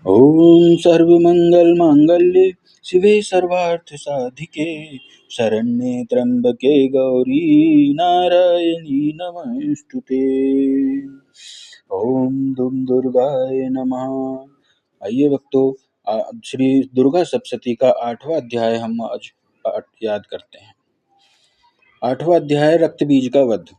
ओम सर्वमंगल मांगल्ये शिवे सर्वार्थ साधिके शरण्ये त्र्यंबके गौरी नारायणी नमस्तुते। ओम दुम दुर्गाय नमः। आइए भक्तों, श्री दुर्गा सप्तशती का 8वां अध्याय हम आज याद करते हैं। 8वां अध्याय रक्त बीज का वध।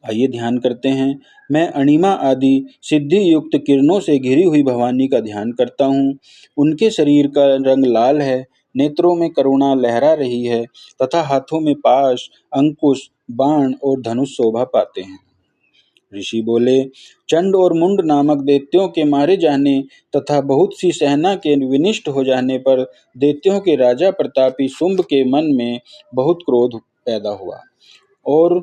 आइए ध्यान करते हैं। मैं अणिमा आदि सिद्धि युक्त किरणों से घिरी हुई भवानी का ध्यान करता हूँ। उनके शरीर का रंग लाल है, नेत्रों में करुणा लहरा रही है तथा हाथों में पाश, अंकुश, बाण और धनुष शोभा पाते हैं। ऋषि बोले, चंड और मुंड नामक दैत्यों के मारे जाने तथा बहुत सी सेना के विनिष्ट हो जाने पर दैत्यों के राजा प्रतापी शुंभ के मन में बहुत क्रोध पैदा हुआ और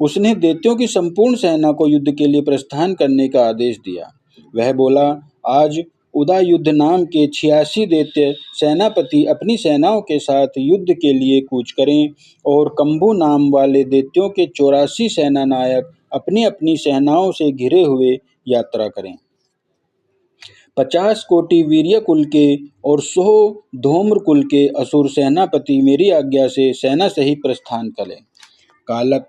उसने दैत्यों की संपूर्ण सेना को युद्ध के लिए प्रस्थान करने का आदेश दिया। वह बोला, आज उदायुद्ध नाम के 86 दैत्य सेनापति अपनी सेनाओं के साथ युद्ध के लिए कूच करें और कंबू नाम वाले दैत्यों के 84 सेना नायक अपनी अपनी सेनाओं से घिरे हुए यात्रा करें। 50 कोटि वीर्य कुल के और 100 धूम्र कुल के असुर सेनापति मेरी आज्ञा से सेना सहित प्रस्थान करें। कालक,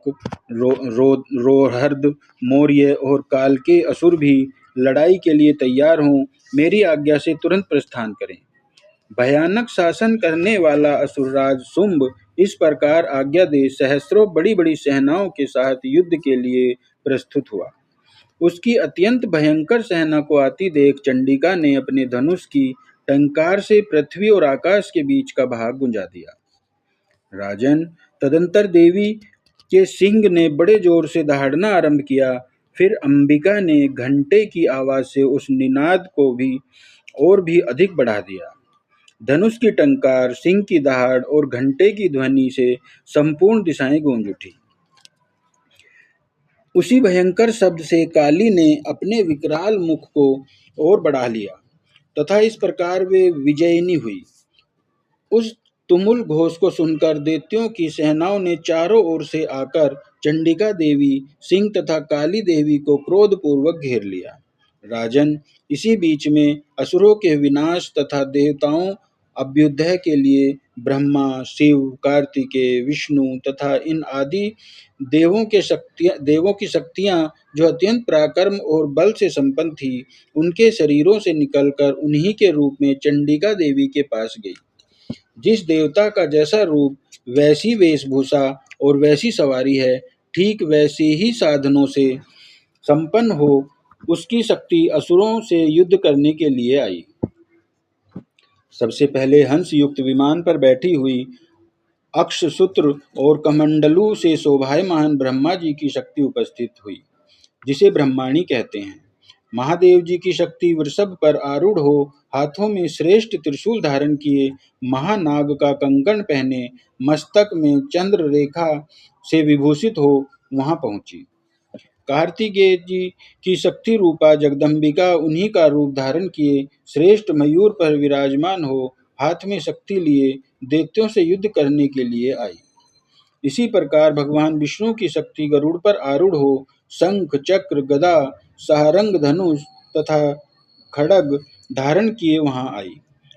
रोहर्द, मौर्य और काल के असुर भी लड़ाई के लिए तैयार हों, मेरी आज्ञा से तुरंत प्रस्थान करें। भयानक शासन करने वाला असुरराज शुंभ इस प्रकार आज्ञा दे सहस्रों बड़ी बड़ी सेनाओं के साथ युद्ध के लिए प्रस्तुत हुआ। उसकी अत्यंत भयंकर सेना को आती देख चंडिका ने अपने धनुष की टंकार से पृथ्वी और आकाश के बीच का भाग गुंजा दिया। राजन, तदंतर देवी के सिंह ने बड़े जोर से दहाड़ना आरंभ किया। फिर अंबिका ने घंटे की आवाज से उस निनाद को भी और भी अधिक बढ़ा दिया। धनुष की टंकार, सिंह की दहाड़ और घंटे की ध्वनि से संपूर्ण दिशाएं गूंज उठी। उसी भयंकर शब्द से काली ने अपने विकराल मुख को और बढ़ा लिया तथा इस प्रकार वे विजयिनी हुई। उस तुमुल घोष को सुनकर दैत्यों की सेनाओं ने चारों ओर से आकर चंडिका देवी, सिंह तथा काली देवी को क्रोधपूर्वक घेर लिया। राजन, इसी बीच में असुरों के विनाश तथा देवताओं अभ्युदय के लिए ब्रह्मा, शिव, कार्तिकेय, विष्णु तथा इन आदि देवों की शक्तियां जो अत्यंत पराक्रम और बल से संपन्न थी, उनके शरीरों से निकलकर उन्हीं के रूप में चंडिका देवी के पास गई। जिस देवता का जैसा रूप, वैसी वेशभूषा और वैसी सवारी है, ठीक वैसे ही साधनों से संपन्न हो उसकी शक्ति असुरों से युद्ध करने के लिए आई। सबसे पहले हंस युक्त विमान पर बैठी हुई अक्षसूत्र और कमंडलू से शोभायमान ब्रह्मा जी की शक्ति उपस्थित हुई, जिसे ब्रह्माणी कहते हैं। महादेव जी की शक्ति वृषभ पर आरूढ़ हो, हाथों में श्रेष्ठ त्रिशूल धारण किए, महानाग का कंकण पहने, मस्तक में चंद्र रेखा से विभूषित हो वहां पहुंची। कार्तिकेय जी की शक्ति रूपा जगदम्बिका उन्हीं का रूप धारण किए श्रेष्ठ मयूर पर विराजमान हो, हाथ में शक्ति लिए दैत्यों से युद्ध करने के लिए आई। इसी प्रकार भगवान विष्णु की शक्ति गरुड़ पर आरूढ़ हो शंख, चक्र, गदा, सारंग, धनुष तथा खड्ग धारण किए वहां आई।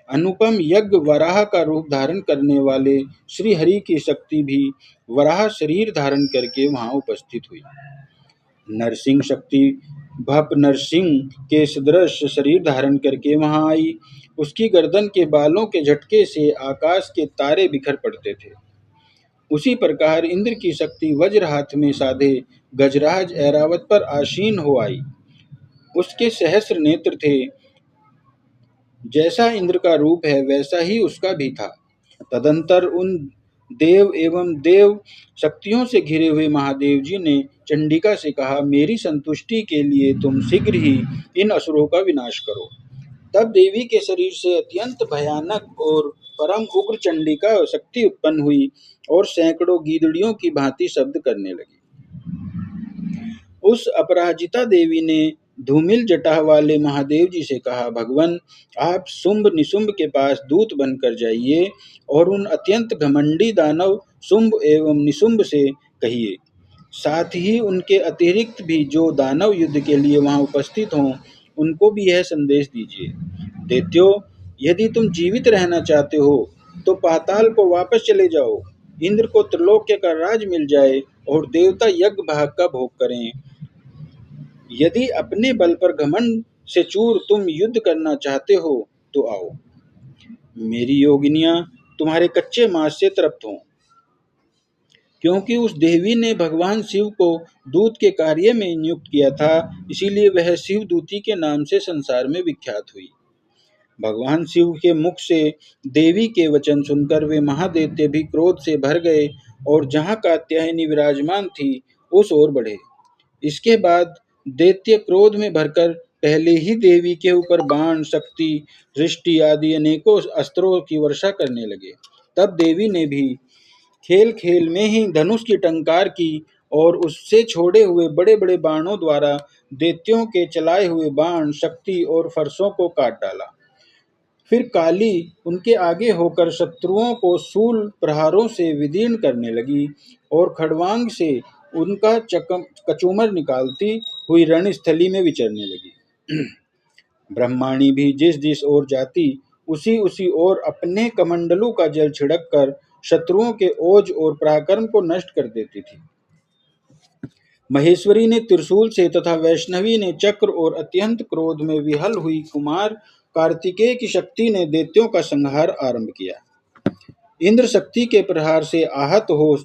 अनुपम यज्ञ वराह का रूप धारण करने वाले श्री हरि की शक्ति भी वराह शरीर धारण करके वहां उपस्थित हुई। नरसिंह शक्ति भप नरसिंह के सदृश शरीर धारण करके वहां आई। उसकी गर्दन के बालों के झटके से आकाश के तारे बिखर पड़ते थे। उसी प्रकार इंद्र की शक्ति वज्र हाथ में साधे गजराज ऐरावत पर आसीन हो आई। उसके सहस्र नेत्र थे, जैसा इंद्र का रूप है वैसा ही उसका भी था। तदंतर उन देव एवं देव शक्तियों से घिरे हुए महादेव जी ने चंडिका से कहा, मेरी संतुष्टि के लिए तुम शीघ्र ही इन असुरों का विनाश करो। तब देवी के शरीर से अत्यंत भयानक और परम उग्र चंडिका शक्ति उत्पन्न हुई और सैकड़ों गीदड़ियों की भांति शब्द करने लगी। उस अपराजिता देवी ने धूमिल जटा वाले महादेव जी से कहा, भगवान, आप शुंभ निशुंभ के पास दूत बनकर जाइए और उन अत्यंत घमंडी दानव शुंभ एवं निशुंभ से कहिए, साथ ही उनके अतिरिक्त भी जो दानव युद्ध के लिए वहां उपस्थित हों, उनको भी यह संदेश दीजिए। दैत्यो, यदि तुम जीवित रहना चाहते हो तो पाताल को वापस चले जाओ। इंद्र को त्रिलोक्य का राज मिल जाए और देवता यज्ञ भाग का भोग करें। यदि अपने बल पर घमंड से चूर तुम युद्ध करना चाहते हो तो आओ, मेरी योगिनियां तुम्हारे कच्चे मांस से तृप्त हों। क्योंकि उस देवी ने भगवान शिव को दूत के कार्य में नियुक्त किया था, इसीलिए वह शिवदूती के नाम से संसार में विख्यात हुई। भगवान शिव के मुख से देवी के वचन सुनकर वे महादैत्य भी क्रोध से भर गए और जहाँ कात्यायनी विराजमान थी उस ओर बढ़े। इसके बाद दैत्य क्रोध में भरकर पहले ही देवी के ऊपर बाण, शक्ति, दृष्टि आदि अनेकों अस्त्रों की वर्षा करने लगे। तब देवी ने भी खेल खेल में ही धनुष की टंकार की और उससे छोड़े हुए बड़े बड़े बाणों द्वारा दैत्यों के चलाए हुए बाण, शक्ति और फरसों को काट डाला। फिर काली उनके आगे होकर शत्रुओं को शूल प्रहारों से विदीर्ण करने लगी और खड़वांग से उनका कचूमर निकालती हुई रणस्थली में विचरने लगी। ब्रह्माणी भी जिस जिस ओर जाती उसी उसी ओर अपने कमंडलू का जल छिड़क कर शत्रुओं के ओज और पराक्रम को नष्ट कर देती थी। महेश्वरी ने त्रिशूल से तथा वैष्णवी ने चक्र और अत्यंत क्रोध में विहल हुई कुमार कार्तिकेय की शक्ति ने दैत्यों का संहार आरंभ किया। इंद्र शक्ति के प्रहार से आहत हो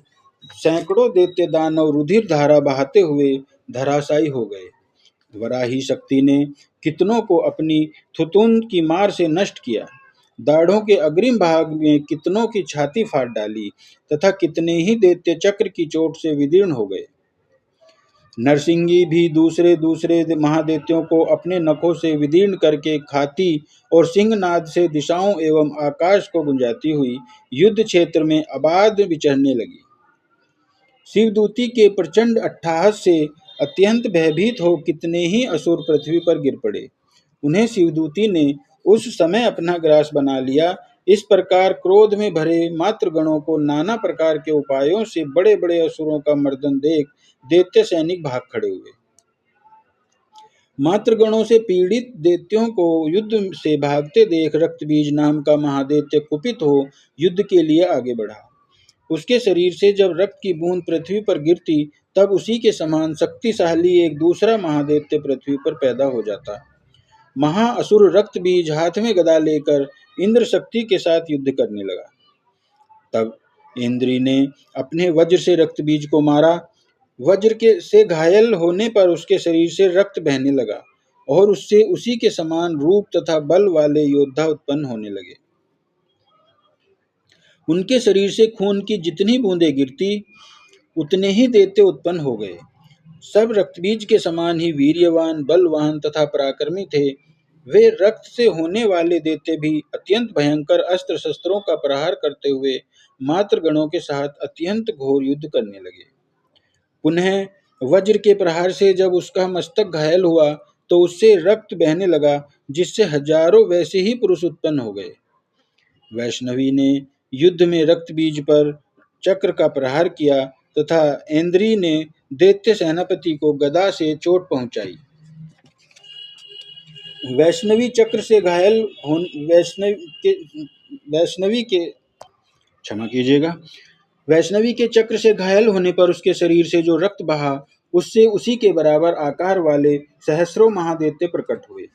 सैकड़ों दैत्य दानव रुधिर धारा बहाते हुए धराशायी हो गए। वराही शक्ति ने कितनों को अपनी थुतुंड की मार से नष्ट किया। दाढ़ों के अग्रिम भाग में कितनों की छाती फाड़ डाली तथा कितने ही दैत्य चक्र की चोट से विदीर्ण हो गए। नरसिंगी भी दूसरे दूसरे महादैत्यों को अपने नखों से विदीर्ण करके खाती और सिंहनाद से दिशाओं एवं आकाश को गुंजाती हुई युद्ध क्षेत्र में अबाध विचरने लगी। शिवदूती के प्रचंड अट्टहास से अत्यंत भयभीत हो कितने ही असुर पृथ्वी पर गिर पड़े। उन्हें शिवदूती ने उस समय अपना ग्रास बना लिया। इस प्रकार क्रोध में भरे मातृगणों को नाना प्रकार के उपायों से बड़े बड़े असुरों का मर्दन देख दैत्य सैनिक भाग खड़े हुए। मातृगणों से पीड़ित दैत्यों को युद्ध से भागते देख रक्तबीज नाम का महादैत्य कुपित हो युद्ध के लिए आगे बढ़ा। उसके शरीर से जब रक्त की बूंद पृथ्वी पर गिरती तब उसी के समान शक्तिशाली एक दूसरा महादैत्य पृथ्वी पर पैदा हो जाता। महाअसुर रक्तबीज हाथ में गदा लेकर इंद्र शक्ति के साथ युद्ध करने लगा। तब इंद्री ने अपने वज्र से रक्तबीज को मारा। वज्र के से घायल होने पर उसके शरीर से रक्त बहने लगा और उससे उसी के समान रूप तथा बल वाले योद्धा उत्पन्न होने लगे। उनके शरीर से खून की जितनी बूंदें गिरती उतने ही दैत्य उत्पन्न हो गए। सब रक्तबीज के समान ही वीर्यवान, बलवान तथा पराक्रमी थे। वे रक्त से होने वाले दैत्य भी अत्यंत भयंकर अस्त्र शस्त्रों का प्रहार करते हुए मातृगणों के साथ अत्यंत घोर युद्ध करने लगे। पुनः वज्र के प्रहार से जब उसका मस्तक घायल हुआ तो उससे रक्त बहने लगा, जिससे हजारों वैसे ही पुरुष उत्पन्न हो गए। वैष्णवी ने युद्ध में रक्तबीज पर चक्र का प्रहार किया तथा ऐन्द्री ने दैत्य सेनापति को गदा से चोट पहुंचाई। वैष्णवी चक्र से घायल वैष्णवी के क्षमा कीजिएगा वैष्णवी के चक्र से घायल होने पर उसके शरीर से जो रक्त बहा उससे उसी के बराबर आकार वाले सहस्रों महादैत्य प्रकट हुए।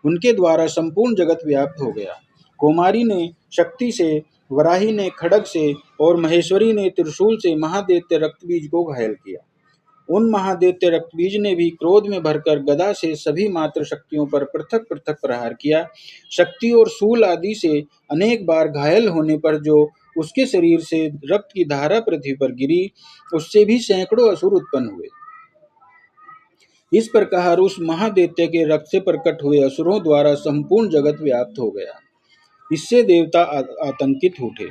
उनके द्वारा संपूर्ण जगत व्याप्त हो गया। कुमारी ने शक्ति से, वराही ने खड्ग से और महेश्वरी ने त्रिशूल से महादैत्य रक्तबीज को घायल किया। उन महादैत्य रक्तबीज ने भी क्रोध में भरकर गदा से सभी मात्र शक्तियों पर पृथक पृथक प्रहार किया। शक्ति और शूल आदि से अनेक बार घायल होने पर जो उसके शरीर से रक्त की धारा पृथ्वी पर गिरी, उससे भी सैकड़ों असुर उत्पन्न हुए। इस प्रकार उस महादैत्य के रक्त से प्रकट हुए असुरों द्वारा संपूर्ण जगत व्याप्त हो गया। इससे देवता आतंकित उठे।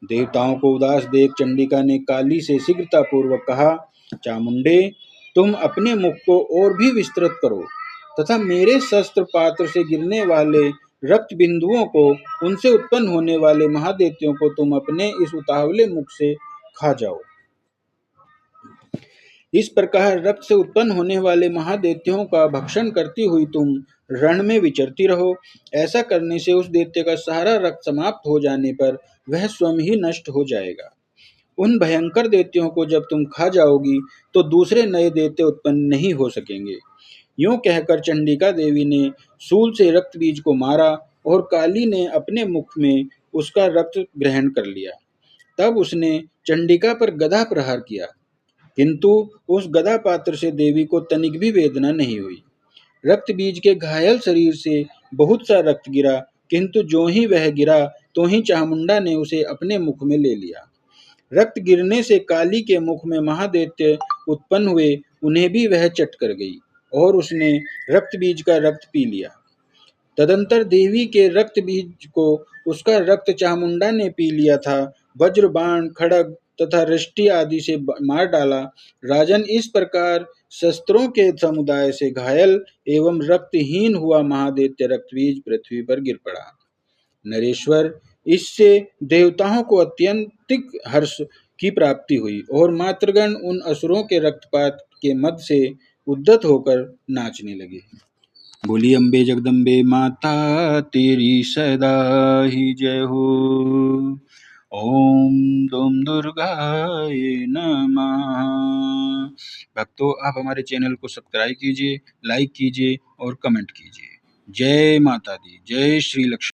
देवताओं को उदास देख चंडिका ने काली से शीघ्रतापूर्वक कहा, चामुंडे, तुम अपने मुख को और भी विस्तृत करो तथा मेरे शस्त्र पात्र से गिरने वाले रक्त बिंदुओं को, उनसे उत्पन्न होने वाले महादैत्यों को तुम अपने इस उतावले मुख से खा जाओ। इस प्रकार रक्त से उत्पन्न होने वाले महादैत्यों का भक्षण करती हुई तुम रण में विचरती रहो। ऐसा करने से उस दैत्य का सारा रक्त समाप्त हो जाने पर वह स्वयं ही नष्ट हो जाएगा। उन भयंकर दैत्यों को जब तुम खा जाओगी तो दूसरे नए दैत्य उत्पन्न नहीं हो सकेंगे। यूं कहकर चंडिका देवी ने सूल से रक्त बीज को मारा और काली ने अपने मुख में उसका रक्त ग्रहण कर लिया। तब उसने चंडिका पर गदा प्रहार किया, किंतु उस गदा पात्र से देवी को तनिक भी वेदना नहीं हुई। रक्त बीज के घायल शरीर से बहुत सा रक्त गिरा, किंतु जो ही वह गिरा तो ही चामुंडा ने उसे अपने मुख में ले लिया। रक्त गिरने से काली के मुख में महादैत्य उत्पन्न हुए, उन्हें भी वह चट कर गई और उसने रक्त बीज का रक्त पी लिया। तदंतर देवी के रक्त बीज को उसका रक्त चामुंडा ने पी लिया था। वज्र बाण खड़ग तथा रिष्टि आदि से मार डाला। राजन, इस प्रकार शस्त्रों के समुदाय से घायल एवं रक्तहीन हुआ महादैत्य रक्तबीज पृथ्वी पर गिर पड़ा। नरेश्वर, इससे देवताओं को अत्यंतिक हर्ष की प्राप्ति हुई और मातृगण उन असुरों के रक्तपात के मद से उद्यत होकर नाचने लगे। बोली अम्बे जगदम्बे माता तेरी सदा ही जय हो। ओम दुम दुर्गाय नमः। भक्तों, आप हमारे चैनल को सब्सक्राइब कीजिए, लाइक कीजिए और कमेंट कीजिए। जय माता दी, जय श्री लक्ष्मी।